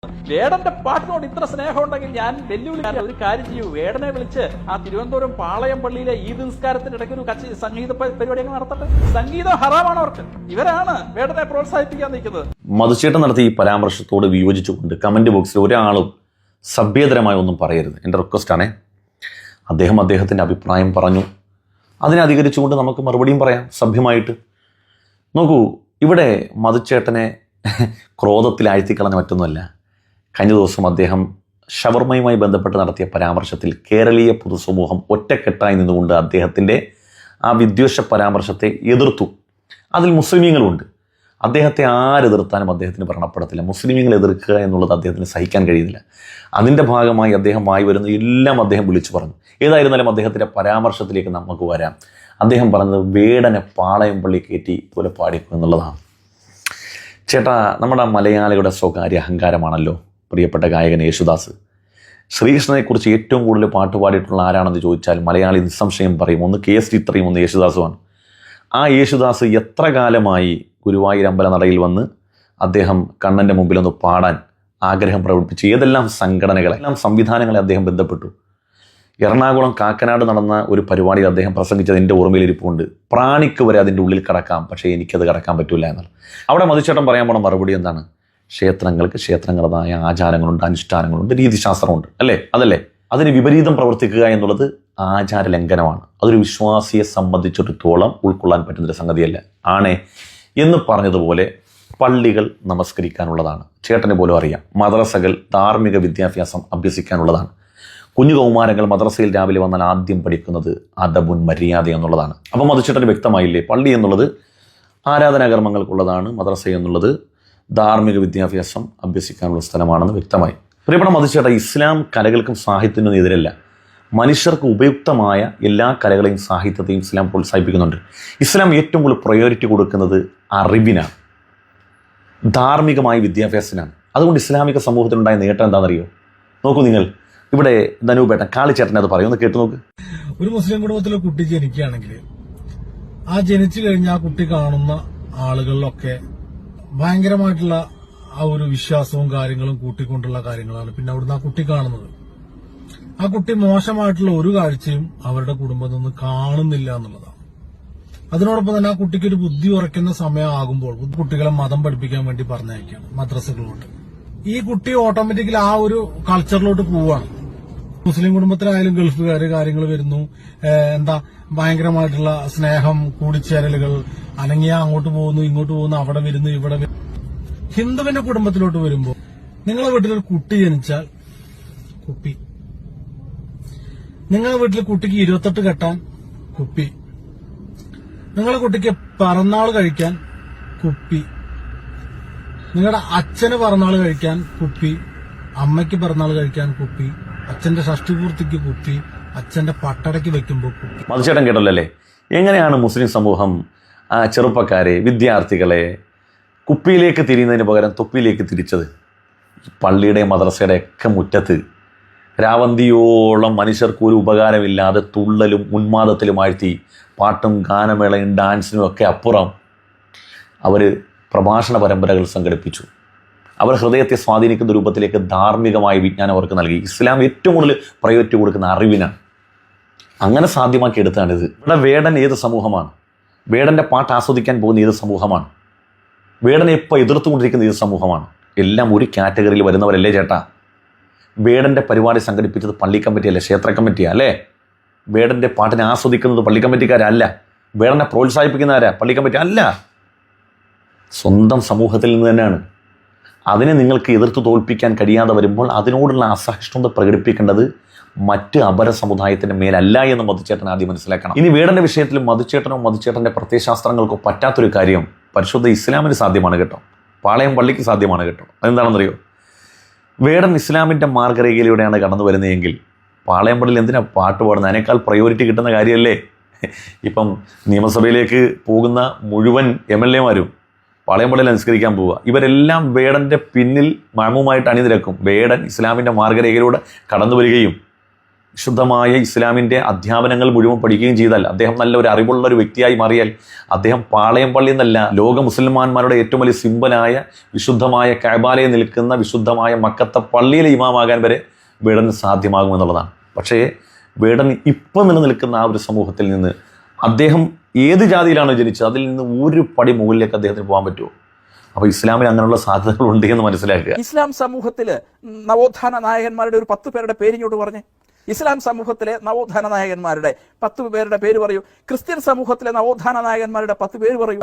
വേടന്റെ പാട്ടിനോട് ഇത്ര സ്നേഹം ഉണ്ടെങ്കിൽ ഞാൻ വെല്ലുവിളി ഒരു കാര്യം ചെയ്യൂ, വേടനെ വിളിച്ച് ആ തിരുവനന്തപുരം പാളയം പള്ളിയിലെ ഈദ് നിസ്കാരത്തിന്റെ ഇടയ്ക്ക് ഒരു സംഗീത പരിപാടിയൊക്കെ നടത്തട്ടെ. സംഗീതം ഹറാമാണ് അവർക്ക്. ഇവരാണ് വേടനെ പ്രോത്സാഹിപ്പിക്കാൻ നിൽക്കുന്നത്. മധുചേട്ടൻ നടത്തിയ ഈ പരാമർശത്തോട് വിയോജിച്ചുകൊണ്ട് കമന്റ് ബോക്സിൽ ഒരാളും സഭ്യതരമായി ഒന്നും പറയരുത്. എൻ്റെ റിക്വസ്റ്റാണേ. അദ്ദേഹത്തിൻ്റെ അഭിപ്രായം പറഞ്ഞു, അതിനെ അധികരിച്ചുകൊണ്ട് നമുക്ക് മറുപടിയും പറയാം സഭ്യമായിട്ട്. നോക്കൂ, ഇവിടെ മധുചേട്ടനെ ക്രോധത്തിലാഴ്ത്തിക്കളഞ്ഞ മറ്റൊന്നുമല്ല. കഴിഞ്ഞ ദിവസം അദ്ദേഹം ഷവർമയുമായി ബന്ധപ്പെട്ട് നടത്തിയ പരാമർശത്തിൽ കേരളീയ പൊതുസമൂഹം ഒറ്റക്കെട്ടായി നിന്നുകൊണ്ട് അദ്ദേഹത്തിൻ്റെ ആ വിദ്വേഷ പരാമർശത്തെ എതിർത്തു. അതിൽ മുസ്ലിമീങ്ങളുണ്ട്. അദ്ദേഹത്തെ ആരെതിർത്താനും അദ്ദേഹത്തിന് വ്രണപ്പെടത്തില്ല. മുസ്ലിമീങ്ങൾ എതിർക്കുക എന്നുള്ളത് അദ്ദേഹത്തിന് സഹിക്കാൻ കഴിയുന്നില്ല. അതിൻ്റെ ഭാഗമായി അദ്ദേഹം വരുന്ന എല്ലാം അദ്ദേഹം വിളിച്ചു പറഞ്ഞു. ഏതായിരുന്നാലും അദ്ദേഹത്തിൻ്റെ പരാമർശത്തിലേക്ക് നമുക്ക് വരാം. അദ്ദേഹം പറഞ്ഞത് വേടനെ പാളയം പള്ളി കയറ്റി ഇതുപോലെ പാടിക്കും എന്നുള്ളതാണ്. ചേട്ടാ, നമ്മുടെ മലയാളികളുടെ സ്വകാര്യ അഹങ്കാരമാണല്ലോ പ്രിയപ്പെട്ട ഗായകൻ യേശുദാസ്. ശ്രീകൃഷ്ണനെക്കുറിച്ച് ഏറ്റവും കൂടുതൽ പാട്ട് പാടിയിട്ടുള്ള ആരാണെന്ന് ചോദിച്ചാൽ മലയാളി നിസ്സംശയം പറയും, ഒന്ന് KS ചിത്രയും, ഒന്ന് യേശുദാസുമാണ്. ആ യേശുദാസ് എത്ര കാലമായി ഗുരുവായൂർ അമ്പലനടയിൽ വന്ന് അദ്ദേഹം കണ്ണൻ്റെ മുമ്പിലൊന്ന് പാടാൻ ആഗ്രഹം പ്രകടിപ്പിച്ചു. ഏതെല്ലാം സംഘടനകളെ, എല്ലാം സംവിധാനങ്ങളെ അദ്ദേഹം ബന്ധപ്പെട്ടു. എറണാകുളം കാക്കനാട് നടന്ന ഒരു പരിപാടിയിൽ അദ്ദേഹം പ്രസംഗിച്ചത് എൻ്റെ ഓർമ്മയിലിരിപ്പുണ്ട്. പ്രാണിക്ക് വരെ അതിൻ്റെ ഉള്ളിൽ കടക്കാം, പക്ഷേ എനിക്കത് കടക്കാൻ പറ്റില്ല എന്നുള്ള. അവിടെ മധുചേട്ടൻ പറയാൻ പോണ മറുപടി എന്താണ്? ക്ഷേത്രങ്ങൾക്ക് ക്ഷേത്രങ്ങളതായ ആചാരങ്ങളുണ്ട്, അനുഷ്ഠാനങ്ങളുണ്ട്, രീതിശാസ്ത്രമുണ്ട്, അതല്ലേ? അതിന് വിപരീതം പ്രവർത്തിക്കുക എന്നുള്ളത് ആചാര ലംഘനമാണ്. അതൊരു വിശ്വാസിയെ സംബന്ധിച്ചിടത്തോളം ഉൾക്കൊള്ളാൻ പറ്റുന്നൊരു സംഗതിയല്ല. ആണേ എന്ന് പറഞ്ഞതുപോലെ പള്ളികൾ നമസ്കരിക്കാനുള്ളതാണ്. ചേട്ടന് പോലും അറിയാം. മദ്രസകൾ ധാർമ്മിക വിദ്യാഭ്യാസം അഭ്യസിക്കാനുള്ളതാണ്. കുഞ്ഞു കൗമാരങ്ങൾ മദ്രസയിൽ രാവിലെ വന്നാൽ ആദ്യം പഠിക്കുന്നത് അദബുൻ മര്യാദ എന്നുള്ളതാണ്. അപ്പം മധുചേട്ടന് വ്യക്തമായില്ലേ? പള്ളി എന്നുള്ളത് ആരാധനാകർമ്മങ്ങൾക്കുള്ളതാണ്, മദ്രസ എന്നുള്ളത് ധാർമ്മിക വിദ്യാഭ്യാസം അഭ്യസിക്കാനുള്ള സ്ഥലമാണെന്ന് വ്യക്തമായി. പ്രിയപ്പെട്ട മധുചേട്ട, ഇസ്ലാം കലകൾക്കും സാഹിത്യത്തിനും എതിരല്ല. മനുഷ്യർക്ക് ഉപയുക്തമായ എല്ലാ കലകളെയും സാഹിത്യത്തെയും ഇസ്ലാം പ്രോത്സാഹിപ്പിക്കുന്നുണ്ട്. ഇസ്ലാം ഏറ്റവും കൂടുതൽ പ്രയോറിറ്റി കൊടുക്കുന്നത് അറിവിനാണ്, ധാർമ്മികമായ വിദ്യാഭ്യാസത്തിനാണ്. അതുകൊണ്ട് ഇസ്ലാമിക സമൂഹത്തിനുണ്ടായ നേട്ടം എന്താണെന്നറിയോ? നോക്കൂ നിങ്ങൾ, ഇവിടെ ധനൂപേട്ടൻ കാളിച്ചേട്ടനെ അത് പറയും, ഒന്ന് കേട്ടു നോക്ക്. ഒരു മുസ്ലിം കുടുംബത്തിലെ കുട്ടി ജനിക്കുകയാണെങ്കിൽ ആ ജനിച്ചു കഴിഞ്ഞ ആ കുട്ടി കാണുന്ന ആളുകളിലൊക്കെ ഭയങ്കരമായിട്ടുള്ള ആ ഒരു വിശ്വാസവും കാര്യങ്ങളും കൂട്ടിക്കൊണ്ടുള്ള കാര്യങ്ങളാണ് പിന്നെ അവിടുന്ന് ആ കുട്ടി കാണുന്നത്. ആ കുട്ടി മോശമായിട്ടുള്ള ഒരു കാഴ്ചയും അവരുടെ കുടുംബത്തിൽ നിന്ന് കാണുന്നില്ല എന്നുള്ളതാണ്. അതിനോടൊപ്പം തന്നെ ആ കുട്ടിക്ക് ഒരു ബുദ്ധി ഉറയ്ക്കുന്ന സമയമാകുമ്പോൾ കുട്ടികളെ മതം പഠിപ്പിക്കാൻ വേണ്ടി പറഞ്ഞയക്കുകയാണ് മദ്രസകളിലോട്ട്. ഈ കുട്ടി ഓട്ടോമാറ്റിക്കലി ആ ഒരു കൾച്ചറിലോട്ട് പോവുകയാണ്. മുസ്ലിം കുടുംബത്തിലായാലും ഗൾഫുകാര് കാര്യങ്ങൾ വരുന്നു, ഭയങ്കരമായിട്ടുള്ള സ്നേഹം, കൂടിച്ചേരലുകൾ, അനങ്ങിയ അങ്ങോട്ട് പോകുന്നു, ഇങ്ങോട്ട് പോകുന്നു, അവിടെ വരുന്നു, ഇവിടെ വരുന്നു. ഹിന്ദുവിന്റെ കുടുംബത്തിലോട്ട് വരുമ്പോൾ നിങ്ങളെ വീട്ടിലൊരു കുട്ടി ജനിച്ചാൽ കുപ്പി, നിങ്ങളുടെ വീട്ടിൽ കുട്ടിക്ക് 28 കെട്ടാൻ കുപ്പി, നിങ്ങളുടെ കുട്ടിക്ക് പിറന്നാൾ കഴിക്കാൻ കുപ്പി, നിങ്ങളുടെ അച്ഛന് പിറന്നാൾ കഴിക്കാൻ കുപ്പി, അമ്മയ്ക്ക് പിറന്നാൾ കഴിക്കാൻ കുപ്പി, അച്ഛന്റെ ഷഷ്ടിപൂർത്തിക്ക് കുപ്പി, അച്ഛന്റെ പട്ടടയ്ക്ക് വെക്കുമ്പോൾ കുപ്പി. മധുചേട്ടൻ കേട്ടല്ലോ അല്ലേ? എങ്ങനെയാണ് മുസ്ലിം സമൂഹം ചെറുപ്പക്കാരെ, വിദ്യാർത്ഥികളെ കുപ്പിയിലേക്ക് തിരിയുന്നതിന് പകരം തൊപ്പിയിലേക്ക് തിരിച്ചത്? പള്ളിയുടെ മദ്രസയുടെ ഒക്കെ മുറ്റത്ത് രാവന്തിയോളം മനുഷ്യർക്ക് ഒരു ഉപകാരമില്ലാതെ തുള്ളലും ഉന്മാദത്തിലുമാഴ്ത്തി പാട്ടും ഗാനമേളയും ഡാൻസിനും ഒക്കെ അപ്പുറം അവർ പ്രഭാഷണ പരമ്പരകൾ സംഘടിപ്പിച്ചു. അവർ ഹൃദയത്തെ സ്വാധീനിക്കുന്ന രൂപത്തിലേക്ക് ധാർമ്മികമായ വിജ്ഞാനം അവർക്ക് നൽകി. ഇസ്ലാം ഏറ്റവും കൂടുതൽ പ്രയോറിറ്റി കൊടുക്കുന്ന അറിവിനാണ്. അങ്ങനെ സാധ്യമാക്കി എടുത്താണിത്. ഇവിടെ വേടൻ ഏത് സമൂഹമാണ്? വേടൻ്റെ പാട്ട് ആസ്വദിക്കാൻ പോകുന്ന ഏത് സമൂഹമാണ്? വേടനെ ഇപ്പോൾ എതിർത്തുകൊണ്ടിരിക്കുന്ന ഏത് സമൂഹമാണ്? എല്ലാം ഒരു കാറ്റഗറിയിൽ വരുന്നവരല്ലേ ചേട്ടാ? വേടൻ്റെ പരിപാടി സംഘടിപ്പിച്ചത് പള്ളി കമ്മിറ്റിയല്ലേ, ക്ഷേത്ര കമ്മിറ്റിയാ അല്ലേ? വേടൻ്റെ പാട്ടിനെ ആസ്വദിക്കുന്നത് പള്ളി കമ്മിറ്റിക്കാരല്ല. വേടനെ പ്രോത്സാഹിപ്പിക്കുന്നവരാ പള്ളി കമ്മിറ്റി അല്ല, സ്വന്തം സമൂഹത്തിൽ നിന്ന് തന്നെയാണ്. അതിനെ നിങ്ങൾക്ക് എതിർത്ത് തോൽപ്പിക്കാൻ കഴിയാതെ വരുമ്പോൾ അതിനോടുള്ള അസഹിഷ്ണുത പ്രകടിപ്പിക്കേണ്ടത് മറ്റ് അപര സമുദായത്തിൻ്റെ മേലല്ല എന്ന് മധുചേട്ടൻ ആദ്യം മനസ്സിലാക്കണം. ഇനി വേടൻ്റെ വിഷയത്തിൽ മധുചേട്ടൻ്റെ പ്രത്യയശാസ്ത്രങ്ങൾക്കോ പറ്റാത്തൊരു കാര്യം പരിശുദ്ധ ഇസ്ലാമിന് സാധ്യമാണ് കേട്ടോ, പാളയം പള്ളിക്ക് സാധ്യമാണ് കേട്ടോ. അതെന്താണെന്നറിയോ? വേടൻ ഇസ്ലാമിൻ്റെ മാർഗരേഖയിലൂടെയാണ് കടന്നു വരുന്നതെങ്കിൽ പാളയം പള്ളിയിൽ എന്തിനാ പാട്ട് പാടുന്നത്? അതിനേക്കാൾ പ്രയോറിറ്റി കിട്ടുന്ന കാര്യമല്ലേ? ഇപ്പം നിയമസഭയിലേക്ക് പോകുന്ന മുഴുവൻ MLA-മാരും പാളയം പള്ളിയിൽ അനുസ്കരിക്കാൻ പോവുക. ഇവരെല്ലാം വേടൻ്റെ പിന്നിൽ മഅ്മൂമായിട്ട് അണിനിരക്കും. വേടൻ ഇസ്ലാമിൻ്റെ മാർഗരേഖയിലൂടെ കടന്നു വരികയും ശുദ്ധമായ ഇസ്ലാമിൻ്റെ അധ്യാപനങ്ങൾ മുഴുവൻ പഠിക്കുകയും ചെയ്താൽ, അദ്ദേഹം നല്ല ഒരു അറിവുള്ള ഒരു വ്യക്തിയായി മാറിയാൽ, അദ്ദേഹം പാളയം പള്ളി എന്നല്ല ലോക മുസൽമാന്മാരുടെ ഏറ്റവും വലിയ സിമ്പലായ വിശുദ്ധമായ കഅബയിൽ നിൽക്കുന്ന വിശുദ്ധമായ മക്കത്തെ പള്ളിയിലെ ഇമാമാകാൻ വരെ വേടന് സാധ്യമാകുമെന്നുള്ളതാണ്. പക്ഷേ വേടൻ ഇപ്പം നിലനിൽക്കുന്ന ആ ഒരു സമൂഹത്തിൽ നിന്ന് അദ്ദേഹം ഏത് ജാതിയിലാണോ ജനിച്ചത് അതിൽ നിന്ന് ഒരു പടി മുകളിലേക്ക് അദ്ദേഹത്തിന് പോകാൻ പറ്റുമോ? അപ്പോൾ ഇസ്ലാമിൽ അങ്ങനെയുള്ള സാധ്യതകൾ ഉണ്ട് എന്ന് മനസ്സിലാക്കുക. ഇസ്ലാം സമൂഹത്തിൽ നവോത്ഥാന നായകന്മാരുടെ ഒരു 10 പേരുടെ പേരിങ്ങോട്ട് പറഞ്ഞേ. ഇസ്ലാം സമൂഹത്തിലെ നവോത്ഥാന നായകന്മാരുടെ 10 പേരുടെ പേര് പറയൂ. ക്രിസ്ത്യൻ സമൂഹത്തിലെ നവോത്ഥാന നായകന്മാരുടെ 10 പേര് പറയൂ.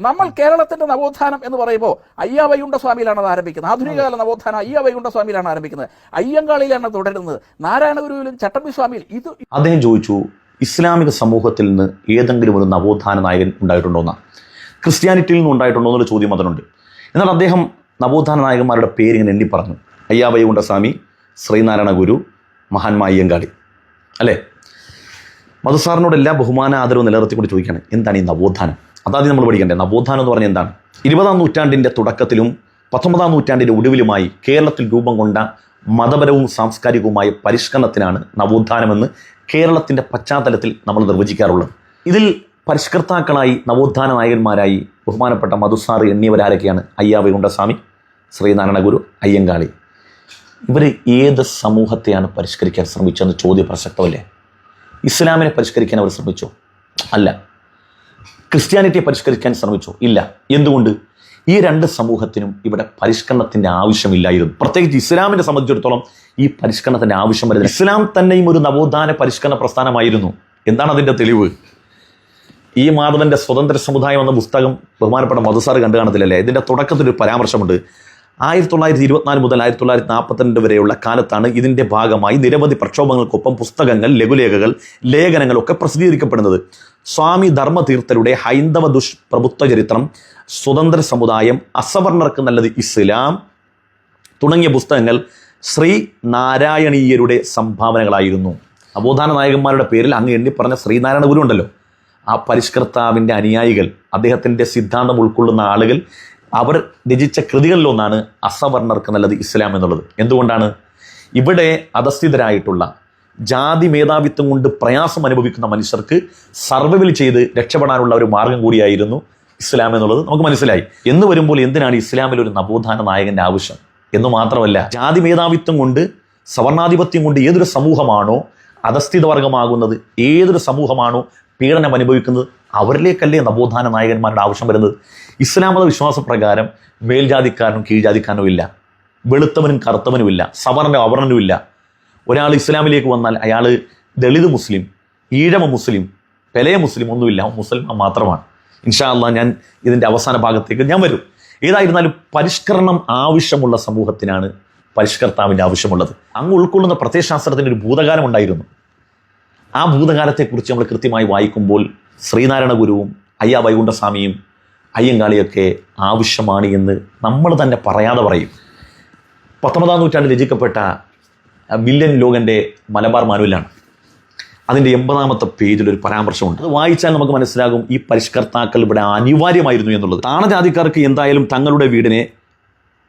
നമ്മൾ കേരളത്തിന്റെ നവോത്ഥാനം എന്ന് പറയുമ്പോൾ അയ്യാവൈകുണ്ഠ സ്വാമിയിലാണ് അത് ആരംഭിക്കുന്നത്. ആധുനികകാല നവോത്ഥാനം അയ്യാവൈകുണ്ഠ സ്വാമിയിലാണ് ആരംഭിക്കുന്നത്. അയ്യങ്കാളിയിലാണ് തുടരുന്നത്. നാരായണഗുരുവിലും ചട്ടമ്പി സ്വാമിയിൽ ഇത്. അദ്ദേഹം ചോദിച്ചു, ഇസ്ലാമിക സമൂഹത്തിൽ നിന്ന് ഏതെങ്കിലും ഒരു നവോത്ഥാന നായകൻ ഉണ്ടായിട്ടുണ്ടോന്നാ, ക്രിസ്ത്യാനിറ്റിയിൽ നിന്ന് ഉണ്ടായിട്ടുണ്ടോ എന്നുള്ള ചോദ്യം അതിനുണ്ട്. എന്നാൽ അദ്ദേഹം നവോത്ഥാന നായകന്മാരുടെ പേര് ഇങ്ങനെ എണ്ണി പറഞ്ഞു. അയ്യാവൈകുണ്ഠ സ്വാമി, ശ്രീനാരായണ ഗുരു, മഹാത്മാ അയ്യങ്കാളി, അല്ലേ? മധുസാറിനോട് എല്ലാ ബഹുമാന ആദരവും നിലനിർത്തിക്കൊണ്ട് ചോദിക്കുകയാണ്, എന്താണ് ഈ നവോത്ഥാനം? അതാദ്യം നമ്മൾ പഠിക്കണ്ടേ. നവോത്ഥാനം എന്ന് പറഞ്ഞാൽ എന്താണ്? 20-ാം നൂറ്റാണ്ടിൻ്റെ തുടക്കത്തിലും 19-ാം നൂറ്റാണ്ടിൻ്റെ ഒടുവിലുമായി കേരളത്തിൽ രൂപം കൊണ്ട മതപരവും സാംസ്കാരികവുമായ പരിഷ്കരണത്തിനാണ് നവോത്ഥാനമെന്ന് കേരളത്തിൻ്റെ പശ്ചാത്തലത്തിൽ നമ്മൾ നിർവചിക്കാറുള്ളത്. ഇതിൽ പരിഷ്കർത്താക്കളായി നവോത്ഥാന നായകന്മാരായി ബഹുമാനപ്പെട്ട മധുസാർ എന്നിവരാരൊക്കെയാണ്? അയ്യാവൈകുണ്ഠ സ്വാമി, ശ്രീനാരായണ ഗുരു, അയ്യങ്കാളി. ഇവർ ഏത് സമൂഹത്തെയാണ് പരിഷ്കരിക്കാൻ ശ്രമിച്ചതെന്ന് ചോദ്യം പ്രസക്തമല്ലേ? ഇസ്ലാമിനെ പരിഷ്കരിക്കാൻ അവർ ശ്രമിച്ചോ? അല്ല. ക്രിസ്ത്യാനിറ്റിയെ പരിഷ്കരിക്കാൻ ശ്രമിച്ചോ? ഇല്ല. എന്തുകൊണ്ട്? ഈ 2 സമൂഹത്തിനും ഇവിടെ പരിഷ്കരണത്തിൻ്റെ ആവശ്യമില്ലായിരുന്നു. പ്രത്യേകിച്ച് ഇസ്ലാമിനെ സംബന്ധിച്ചിടത്തോളം ഈ പരിഷ്കരണത്തിൻ്റെ ആവശ്യം വരുന്നത്. ഇസ്ലാം തന്നെയും ഒരു നവോത്ഥാന പരിഷ്കരണ പ്രസ്ഥാനമായിരുന്നു. എന്താണ് അതിൻ്റെ തെളിവ്? ഈ മാധവൻ്റെ സ്വതന്ത്ര സമുദായം എന്ന പുസ്തകം ബഹുമാനപ്പെട്ട മധുസാർ കണ്ടു കാണത്തില്ലല്ലേ? ഇതിൻ്റെ തുടക്കത്തിലൊരു പരാമർശമുണ്ട്. 1924 മുതൽ 1942 വരെയുള്ള കാലത്താണ് ഇതിൻ്റെ ഭാഗമായി നിരവധി പ്രക്ഷോഭങ്ങൾക്കൊപ്പം പുസ്തകങ്ങൾ, ലഘുലേഖകൾ, ലേഖനങ്ങളൊക്കെ പ്രസിദ്ധീകരിക്കപ്പെടുന്നത്. സ്വാമി ധർമ്മതീർത്ഥരുടെ ഹൈന്ദവ ദുഷ്പ്രഭുത്വ ചരിത്രം, സ്വതന്ത്ര സമുദായം, അസവർണർക്ക് നല്ലത് ഇസ്ലാം തുടങ്ങിയ പുസ്തകങ്ങൾ ശ്രീ നാരായണീയരുടെ സംഭാവനകളായിരുന്നു. നവോത്ഥാന നായകന്മാരുടെ പേരിൽ അങ്ങ് എണ്ണിപ്പറഞ്ഞ ശ്രീനാരായണ ഗുരു ഉണ്ടല്ലോ, ആ പരിഷ്കർത്താവിൻ്റെ അനുയായികൾ, അദ്ദേഹത്തിൻ്റെ സിദ്ധാന്തം ഉൾക്കൊള്ളുന്ന ആളുകൾ, അവർ രചിച്ച കൃതികളിലൊന്നാണ് അസവർണർക്ക് നല്ലത് ഇസ്ലാം എന്നുള്ളത്. എന്തുകൊണ്ടാണ്? ഇവിടെ അധസ്ഥിതരായിട്ടുള്ള ജാതി മേധാവിത്വം കൊണ്ട് പ്രയാസം അനുഭവിക്കുന്ന മനുഷ്യർക്ക് സർവൈവൽ ചെയ്ത് രക്ഷപ്പെടാനുള്ള ഒരു മാർഗം കൂടിയായിരുന്നു ഇസ്ലാം എന്നുള്ളത് നമുക്ക് മനസ്സിലായി. എന്ന് വരുമ്പോൾ എന്തിനാണ് ഇസ്ലാമിൽ ഒരു നവോത്ഥാന നായകൻ്റെ ആവശ്യം എന്ന് മാത്രമല്ല, ജാതി മേധാവിത്വം കൊണ്ട്, സവർണാധിപത്യം കൊണ്ട് ഏതൊരു സമൂഹമാണോ അധസ്ഥിത വർഗമാകുന്നത്, ഏതൊരു സമൂഹമാണോ പീഡനം അനുഭവിക്കുന്നത്, അവരിലേക്കല്ലേ നവോത്ഥാന നായകന്മാരുടെ ആവശ്യം വരുന്നത്? ഇസ്ലാം മത വിശ്വാസപ്രകാരം മേൽജാതിക്കാരനും കീഴ്ജാതിക്കാരനും ഇല്ല, വെളുത്തവനും കറുത്തവനുമില്ല, സവർണനും അവർണനുമില്ല. ഒരാൾ ഇസ്ലാമിലേക്ക് വന്നാൽ അയാൾ ദളിത് മുസ്ലിം, ഈഴമ മുസ്ലിം, പെലയ മുസ്ലിം ഒന്നുമില്ല, മുസൽമാൻ മാത്രമാണ്. ഇൻഷാ അല്ലാഹ് ഞാൻ ഇതിൻ്റെ അവസാന ഭാഗത്തേക്ക് ഞാൻ വരും. ഏതായിരുന്നാലും പരിഷ്കരണം ആവശ്യമുള്ള സമൂഹത്തിനാണ് പരിഷ്കർത്താവിൻ്റെ ആവശ്യമുള്ളത്. അങ്ങ് ഉൾക്കൊള്ളുന്ന പ്രത്യയശാസ്ത്രത്തിന് ഒരു ഭൂതകാലം ഉണ്ടായിരുന്നു. ആ ഭൂതകാലത്തെക്കുറിച്ച് നമ്മൾ കൃത്യമായി വായിക്കുമ്പോൾ ശ്രീനാരായണ ഗുരുവും അയ്യാവൈകുണ്ഠ സ്വാമിയും അയ്യങ്കാളിയൊക്കെ ആവശ്യമാണ് എന്ന് നമ്മൾ തന്നെ പറയാതെ പറയും. 19-ാം നൂറ്റാണ്ടിൽ രചിക്കപ്പെട്ട വില്യം ലോഗൻ്റെ മലബാർ മാനുവലാണ്. അതിൻ്റെ 80-ാമത്തെ പേജിൽ ഒരു പരാമർശമുണ്ട്. അത് വായിച്ചാൽ നമുക്ക് മനസ്സിലാകും ഈ പരിഷ്കർത്താക്കൾ ഇവിടെ അനിവാര്യമായിരുന്നു എന്നുള്ളത്. താണജാതിക്കാർക്ക് എന്തായാലും തങ്ങളുടെ വീടിനെ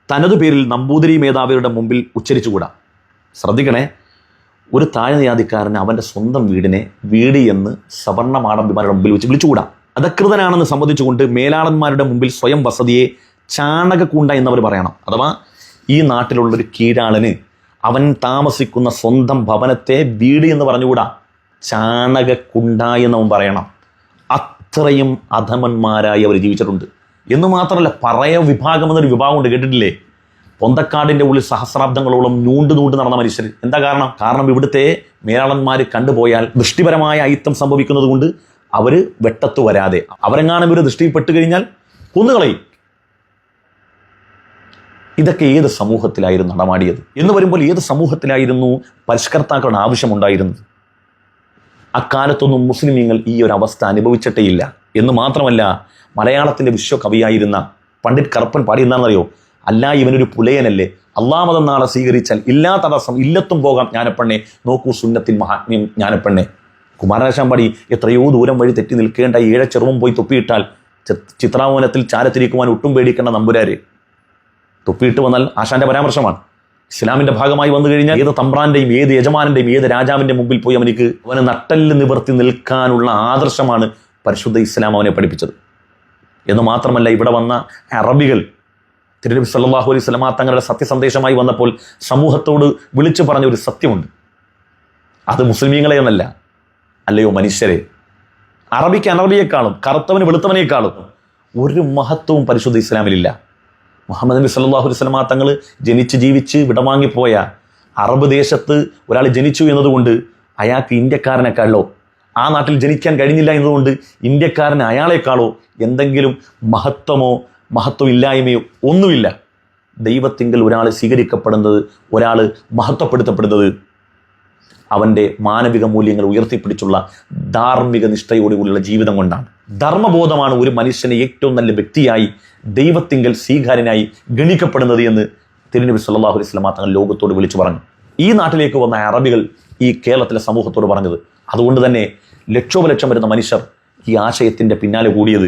തനതു പേരിൽ നമ്പൂതിരി മേധാവിയുടെ മുമ്പിൽ ഉച്ചരിച്ചുകൂടാ. ശ്രദ്ധിക്കണേ, ഒരു താഴ്ന്ന ജാതിക്കാരന് അവൻ്റെ സ്വന്തം വീടിനെ വീട് എന്ന് സവർണ മാടമ്പിമാരുടെ മുമ്പിൽ വെച്ച് വിളിച്ചുകൂടാ. അധകൃതനാണെന്ന് സംബന്ധിച്ചുകൊണ്ട് മേലാളന്മാരുടെ മുമ്പിൽ സ്വയം വസതിയെ ചാണകക്കൂണ്ട എന്നവർ പറയണം. അഥവാ ഈ നാട്ടിലുള്ളൊരു കീഴാളന് അവൻ താമസിക്കുന്ന സ്വന്തം ഭവനത്തെ വീട് എന്ന് പറഞ്ഞുകൂടാ, ചാണകക്കുണ്ട എന്നവൻ പറയണം. അത്രയും അധമന്മാരായി അവർ ജീവിച്ചിട്ടുണ്ട്. എന്ന് മാത്രമല്ല, പറയ വിഭാഗം എന്നൊരു വിഭാഗമുണ്ട്, കേട്ടിട്ടില്ലേ? പൊന്തക്കാടിൻ്റെ ഉള്ളിൽ സഹസ്രാബ്ദങ്ങളോളം നൂണ്ട് നടന്ന മനുഷ്യർ. എന്താ കാരണം ഇവിടുത്തെ മേലാളന്മാർ കണ്ടുപോയാൽ ദൃഷ്ടിപരമായ അയിത്തം സംഭവിക്കുന്നത് കൊണ്ട് അവർ വെട്ടത്തു വരാതെ, അവരെങ്ങാനും ഒരു ദൃഷ്ടിയിൽപ്പെട്ട് കഴിഞ്ഞാൽ കൊന്നുകളയും. ഇതൊക്കെ ഏത് സമൂഹത്തിലായിരുന്നു നടമാടിയത് എന്ന് വരുമ്പോൾ ഏത് സമൂഹത്തിലായിരുന്നു പരിഷ്കർത്താക്കളുടെ ആവശ്യമുണ്ടായിരുന്നത്? അക്കാലത്തൊന്നും മുസ്ലിമീങ്ങൾ ഈ ഒരു അവസ്ഥ അനുഭവിച്ചിട്ടേയില്ല. എന്ന് മാത്രമല്ല, മലയാളത്തിൻ്റെ വിശ്വകവിയായിരുന്ന പണ്ഡിറ്റ് കറുപ്പൻ പാടി എന്താണെന്നറിയോ? അല്ല, ഇവനൊരു പുലയനല്ലേ, അള്ളാമതം നാളെ സ്വീകരിച്ചാൽ ഇല്ലാ തടസ്സം ഇല്ലത്തും പോകാം ജ്ഞാനപ്പെണ്ണെ, നോക്കൂ സുന്നത്തിൻ മഹാത്മ്യം ജ്ഞാനപ്പെണ്ണെ. കുമാരനാശാൻ എത്രയോ ദൂരം വഴി തെറ്റി നിൽക്കേണ്ട ചെറുമം പോയി തൊപ്പിയിട്ടാൽ ചിത്രാവനത്തിൽ ചാരത്തിരിക്കുവാൻ ഒട്ടും പേടിക്കേണ്ട നമ്പുരാര്. തൊപ്പിയിട്ട് വന്നാൽ ആശാന്റെ പരാമർശമാണ്. ഇസ്ലാമിന്റെ ഭാഗമായി വന്നു കഴിഞ്ഞാൽ ഏത് തമ്പ്രാന്റെയും ഏത് യജമാനന്റെയും ഏത് രാജാവിന്റെ മുമ്പിൽ പോയി അവന് നട്ടല് നിവർത്തി നിൽക്കാനുള്ള ആദർശമാണ് പരിശുദ്ധ ഇസ്ലാം അവനെ പഠിപ്പിച്ചത്. എന്ന് മാത്രമല്ല, ഇവിടെ വന്ന അറബികൾ തിരുനബി സല്ലല്ലാഹു അലൈഹി വസല്ലമ തങ്ങളുടെ സത്യസന്ദേശമായി വന്നപ്പോൾ സമൂഹത്തോട് വിളിച്ചു പറഞ്ഞ ഒരു സത്യമുണ്ട്. അത് മുസ്ലിമീങ്ങളെ എന്നല്ല, അല്ലയോ മനുഷ്യരെ, അറബിക്ക് അനറബിയെക്കാളും കറുത്തവന് വെളുത്തവനേക്കാളും ഒരു മഹത്വവും പരിശുദ്ധ ഇസ്ലാമിലില്ല. മുഹമ്മദ് നബി സല്ലല്ലാഹു അലൈഹി വസല്ലമ തങ്ങൾ ജനിച്ച് ജീവിച്ച് വിടവാങ്ങിപ്പോയ അറബ് ദേശത്ത് ഒരാൾ ജനിച്ചു എന്നതുകൊണ്ട് അയാൾക്ക് ഇന്ത്യക്കാരനേക്കാളോ, ആ നാട്ടിൽ ജനിക്കാൻ കഴിഞ്ഞില്ല എന്നതുകൊണ്ട് ഇന്ത്യക്കാരന് അയാളെക്കാളോ എന്തെങ്കിലും മഹത്വം ഇല്ലായ്മയോ ഒന്നുമില്ല. ദൈവത്തിങ്കൽ ഒരാൾ സ്വീകരിക്കപ്പെടുന്നത്, ഒരാൾ മഹത്വപ്പെടുത്തപ്പെടുന്നത് അവൻ്റെ മാനവിക മൂല്യങ്ങൾ ഉയർത്തിപ്പിടിച്ചുള്ള ധാർമ്മിക നിഷ്ഠയോടുകൂടിയുള്ള ജീവിതം കൊണ്ടാണ്. ധർമ്മബോധമാണ് ഒരു മനുഷ്യനെ ഏറ്റവും നല്ല വ്യക്തിയായി ദൈവത്തിങ്കൽ സ്വീകാര്യനായി ഗണിക്കപ്പെടുന്നത് എന്ന് തിരുനബി സല്ലല്ലാഹു അലൈഹി വസല്ലമ തങ്ങൾ ലോകത്തോട് വിളിച്ചു പറഞ്ഞു. ഈ നാട്ടിലേക്ക് വന്ന അറബികൾ ഈ കേരളത്തിലെ സമൂഹത്തോട് പറഞ്ഞത്. അതുകൊണ്ട് തന്നെ ലക്ഷോപലക്ഷം വരുന്ന മനുഷ്യർ ഈ ആശയത്തിൻ്റെ പിന്നാലെ കൂടിയത്